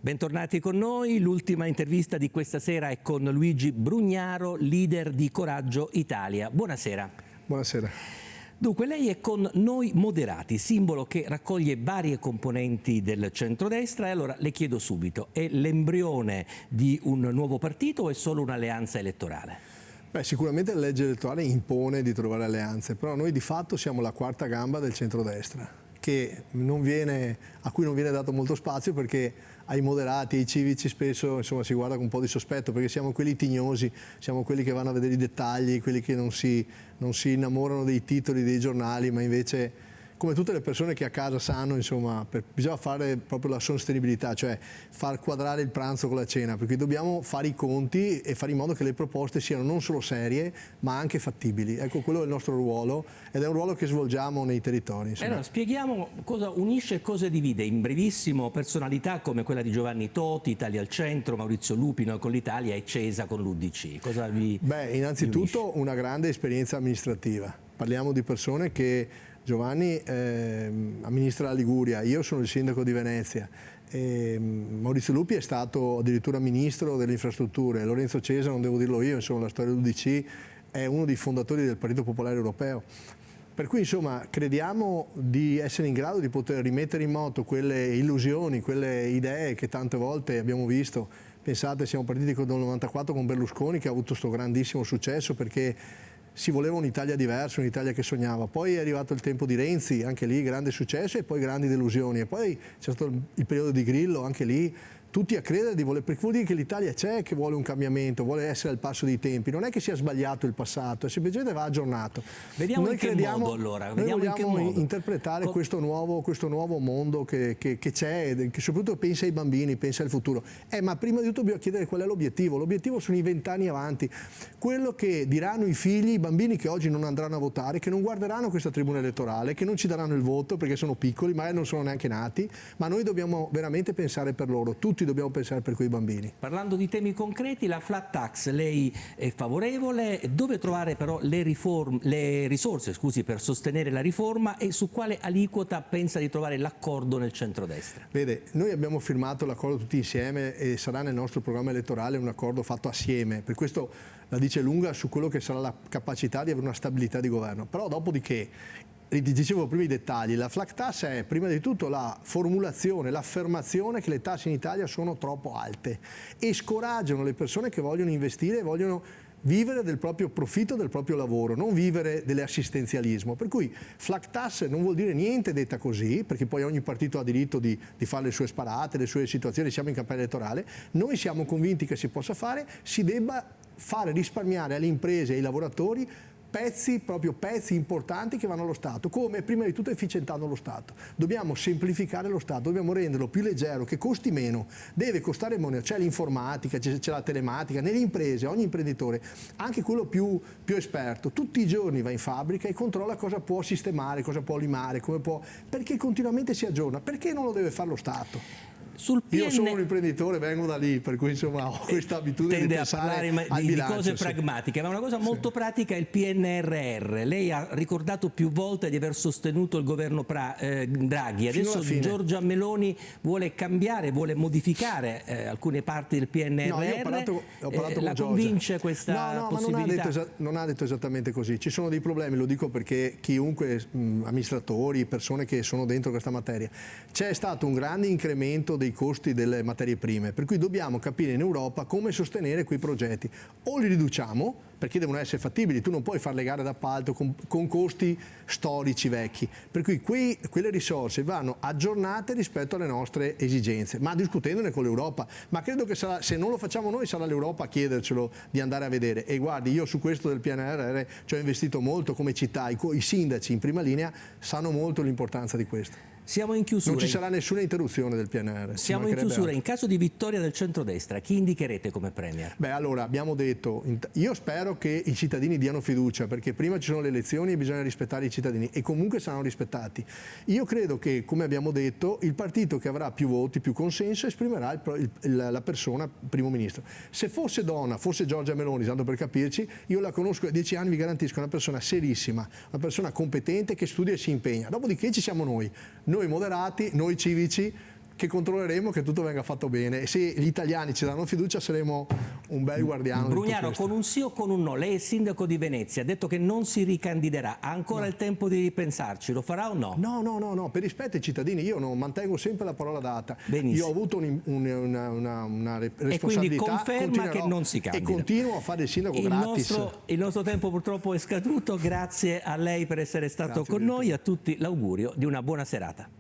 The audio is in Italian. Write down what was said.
Bentornati con noi. L'ultima intervista di questa sera è con Luigi Brugnaro, leader di Coraggio Italia. Buonasera. Buonasera. Dunque, lei è con Noi Moderati, simbolo che raccoglie varie componenti del centrodestra, e allora le chiedo subito, è l'embrione di un nuovo partito o è solo un'alleanza elettorale? Beh, sicuramente la legge elettorale impone di trovare alleanze, però noi di fatto siamo la quarta gamba del centrodestra, a cui non viene dato molto spazio, perché ai moderati, ai civici spesso si guarda con un po' di sospetto, perché siamo quelli tignosi, siamo quelli che vanno a vedere i dettagli, quelli che non si innamorano dei titoli dei giornali, ma invece, come tutte le persone che a casa sanno, bisogna fare proprio la sostenibilità, cioè far quadrare il pranzo con la cena, perché dobbiamo fare i conti e fare in modo che le proposte siano non solo serie, ma anche fattibili. Ecco, quello è il nostro ruolo, ed è un ruolo che svolgiamo nei territori. Allora, spieghiamo cosa unisce e cosa divide, in brevissimo, personalità come quella di Giovanni Toti, Italia al Centro, Maurizio Lupino con l'Italia e Cesa con l'UDC. Cosa vi innanzitutto unisce? Una grande esperienza amministrativa. Parliamo di persone che Giovanni amministra la Liguria, io sono il sindaco di Venezia, Maurizio Lupi è stato addirittura ministro delle infrastrutture, Lorenzo Cesa, non devo dirlo io, la storia dell'UDC, è uno dei fondatori del Partito Popolare Europeo. Per cui crediamo di essere in grado di poter rimettere in moto quelle illusioni, quelle idee che tante volte abbiamo visto. Pensate, siamo partiti nel 94 con Berlusconi, che ha avuto questo grandissimo successo perché si voleva un'Italia diversa, un'Italia che sognava. Poi è arrivato il tempo di Renzi, anche lì grande successo, e poi grandi delusioni. E poi c'è stato il periodo di Grillo, anche lì tutti a credere perché vuol dire che l'Italia c'è, che vuole un cambiamento, vuole essere al passo dei tempi. Non è che sia sbagliato il passato, semplicemente va aggiornato. Vediamo noi in che modo allora. Noi vogliamo interpretare questo nuovo mondo che c'è, che soprattutto pensa ai bambini, pensa al futuro. Ma prima di tutto bisogna chiedere qual è l'obiettivo. L'obiettivo sono i 20 anni avanti. Quello che diranno i figli, i bambini che oggi non andranno a votare, che non guarderanno questa tribuna elettorale, che non ci daranno il voto perché sono piccoli, magari non sono neanche nati, ma noi dobbiamo veramente pensare per loro. Tutti dobbiamo pensare per quei bambini. Parlando di temi concreti, la flat tax, lei è favorevole? Dove trovare però le risorse per sostenere la riforma, e su quale aliquota pensa di trovare l'accordo nel centrodestra? Vede, noi abbiamo firmato l'accordo tutti insieme e sarà nel nostro programma elettorale un accordo fatto assieme, per questo la dice lunga su quello che sarà la capacità di avere una stabilità di governo. Però dopodiché, dicevo prima i dettagli, la flat tax è prima di tutto la formulazione, l'affermazione che le tasse in Italia sono troppo alte e scoraggiano le persone che vogliono investire e vogliono vivere del proprio profitto, del proprio lavoro, non vivere dell'assistenzialismo. Per cui flat tax non vuol dire niente detta così, perché poi ogni partito ha diritto di fare le sue sparate, le sue situazioni, siamo in campagna elettorale. Noi siamo convinti che si possa fare, si debba fare risparmiare alle imprese e ai lavoratori proprio pezzi importanti che vanno allo Stato. Come? Prima di tutto efficientando lo Stato. Dobbiamo semplificare lo Stato, dobbiamo renderlo più leggero, che costi meno, deve costare meno. C'è l'informatica, c'è la telematica, nelle imprese, ogni imprenditore, anche quello più esperto, tutti i giorni va in fabbrica e controlla cosa può sistemare, cosa può limare, come può, perché continuamente si aggiorna. Perché non lo deve fare lo Stato? Io sono un imprenditore, vengo da lì, per cui ho questa abitudine di pensare di cose pragmatiche, ma una cosa molto pratica è il PNRR. Lei ha ricordato più volte di aver sostenuto il governo Draghi, adesso Giorgia Meloni vuole cambiare, vuole modificare alcune parti del PNRR. No, io ho parlato la convince questa possibilità? Ma non ha detto esattamente così. Ci sono dei problemi, lo dico perché chiunque, amministratori, persone che sono dentro questa materia, c'è stato un grande incremento dei costi delle materie prime, per cui dobbiamo capire in Europa come sostenere quei progetti. O li riduciamo, perché devono essere fattibili, tu non puoi fare le gare d'appalto con costi storici vecchi, per cui quelle risorse vanno aggiornate rispetto alle nostre esigenze, ma discutendone con l'Europa. Ma credo che se non lo facciamo noi sarà l'Europa a chiedercelo di andare a vedere. E guardi, io su questo del PNRR ci ho investito molto come città, i sindaci in prima linea sanno molto l'importanza di questo. Siamo in chiusura. Non ci sarà nessuna interruzione del PNR. Siamo in chiusura. In caso di vittoria del centrodestra, chi indicherete come premier? Beh, allora, abbiamo detto, io spero che i cittadini diano fiducia, perché prima ci sono le elezioni e bisogna rispettare i cittadini, e comunque saranno rispettati. Io credo che, come abbiamo detto, il partito che avrà più voti, più consenso, esprimerà la persona primo ministro. Se fosse donna, fosse Giorgia Meloni, tanto per capirci, io la conosco da 10 anni, vi garantisco, una persona serissima, una persona competente che studia e si impegna. Dopodiché ci siamo noi moderati, noi civici, che controlleremo che tutto venga fatto bene. E se gli italiani ci danno fiducia saremo un bel guardiano. Brugnaro, con un sì o con un no? Lei è sindaco di Venezia, ha detto che non si ricandiderà, ha ancora il tempo di ripensarci, lo farà o no? No, per rispetto ai cittadini io non mantengo sempre la parola data. Benissimo. Io ho avuto una responsabilità. E quindi conferma che non si candida. E continuo a fare il sindaco gratis. Il nostro tempo purtroppo è scaduto, grazie a lei per essere stato con noi, a tutti l'augurio di una buona serata.